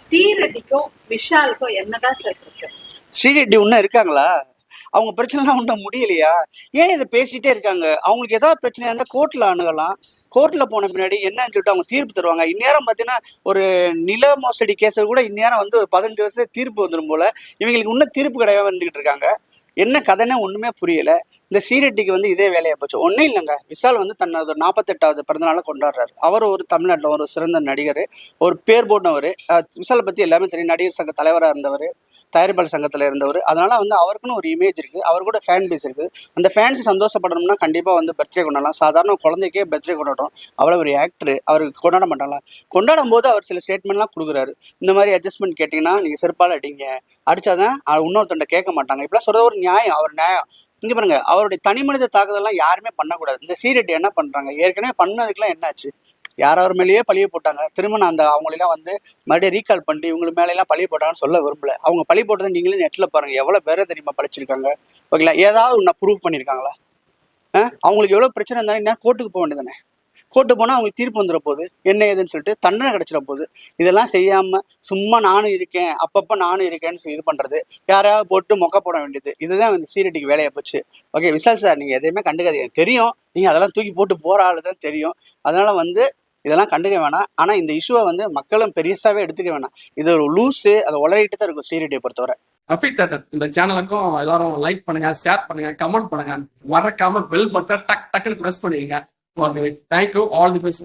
ஸ்ரீரெட்டிக்கும் விஷாலுக்கும் என்னதான் சார் பிரச்சனை? ஸ்ரீரெட்டி இன்னும் இருக்காங்களா? அவங்க பிரச்சனைலாம் ஒன்றும் முடியலையா? ஏன் இதை பேசிட்டே இருக்காங்க? அவங்களுக்கு ஏதாவது பிரச்சனையா இருந்தால் கோர்ட்டில் அணுகலாம். கோர்ட்டில் போன பின்னாடி என்னன்னு சொல்லிட்டு அவங்க தீர்ப்பு தருவாங்க. இந்நேரம் பார்த்தீங்கன்னா ஒரு நில மோசடி கேஸில் கூட இந்நேரம் வந்து 15 வருஷம் தீர்ப்பு வந்துடும் போல. இவங்களுக்கு இன்னும் தீர்ப்பு கிடையாது வந்துக்கிட்டு இருக்காங்க. என்ன கதைன்னு ஒன்றுமே புரியல. இந்த ஸ்ரீரெட்டிக்கு வந்து இதே வேலையாக போச்சு. ஒன்றும் இல்லைங்க, விஷால் வந்து தன்னோட 48வது பிறந்தநாளை கொண்டாடுறாரு. அவர் ஒரு தமிழ்நாட்டில் ஒரு சிறந்த நடிகர், ஒரு பேர் போனவர். விஷாலை பற்றி எல்லாமே தெரியும். நடிகர் சங்க தலைவராக இருந்தவர், தயாரிப்பாளர் சங்கத்தில் இருந்தவர். அதனால் வந்து அவருக்குன்னு ஒரு இமேஜ் இருக்குது, அவர் கூட ஃபேன் பேஸ் இருக்குது. அந்த ஃபேன்ஸ் சந்தோஷப்படணும்னா கண்டிப்பாக வந்து பர்த்டே கொண்டாடலாம். சாதாரண குழந்தைக்கே பர்த்டே கொண்டாடுறோம், அவ்வளோ ஒரு ஆக்டர், அவருக்கு கொண்டாட மாட்டாங்களா? கொண்டாடும் போது அவர் சில ஸ்டேட்மெண்ட்லாம் கொடுக்குறாரு. இந்த மாதிரி அட்ஜஸ்ட்மெண்ட் கேட்டிங்கன்னா நீங்கள் செருப்பால் அடிங்க, அடித்தாதான் இன்னொருத்தண்ட கேட்க மாட்டாங்க. இப்படிலாம் சொல்கிற ஒரு நியாயம், அவர் நியாயம். இங்கே பாருங்க, அவருடைய தனி மனித தாக்குதல்லாம் யாருமே பண்ணக்கூடாது. இந்த சீரெட்டி என்ன பண்ணுறாங்க, ஏற்கனவே பண்ணதுக்கெல்லாம் என்னாச்சு? யார் மேலேயே பழிய போட்டாங்க. திரும்ப நான் அந்த அவங்களெல்லாம் வந்து மறுபடியும் ரீகால் பண்ணி இவங்க மேலெல்லாம் பழிய போட்டாங்கன்னு சொல்ல விரும்பல. அவங்க பழி போட்டதை நீங்களே நெட்டில் பாருங்கள், எவ்வளோ பேரை தெரியுமா பழிச்சிருக்காங்க. ஓகேங்களா? ஏதாவது ஒன்று ப்ரூவ் பண்ணியிருக்காங்களா? அவங்களுக்கு எவ்வளோ பிரச்சனை இருந்தாலும் என்ன கோர்ட்டுக்கு போக வேண்டியதானே? கோர்ட்டு போனால் அவங்களுக்கு தீர்ப்பு வந்துட போகுது, என்ன ஏதுன்னு சொல்லிட்டு தண்டனை கிடச்சிட போகுது. இதெல்லாம் செய்யாமல் சும்மா நானும் இருக்கேன், அப்பப்போ நானும் இருக்கேன்னு இது பண்ணுறது, யாராவது போட்டு மொக்க போட வேண்டியது, இதுதான் வந்து சீரெட்டிக்கு வேலையை போச்சு. ஓகே விஷால் சார், நீங்கள் எதையுமே கண்டுக்காதீங்க. தெரியும் நீங்கள் அதெல்லாம் தூக்கி போட்டு போகிற ஆளு தான் தெரியும். அதனால் வந்து இதெல்லாம் கண்டுக்க வேணாம். ஆனால் இந்த இஷ்யூவை வந்து மக்களும் பெருசாகவே எடுத்துக்க வேணாம். இது ஒரு லூஸு, அதை உளறிட்டு தான் இருக்கும் ஸ்ரீரெட்டியை பொறுத்தவரை. ரஃபீக் தேட்டர் இந்த சேனலுக்கும் எல்லாரும் லைக் பண்ணுங்க, ஷேர் பண்ணுங்க, கமெண்ட் பண்ணுங்க, மறக்காம பெல் பட்டன் டக் டக்குன்னு ப்ரெஸ் பண்ணுவீங்க. Thank you, all the best.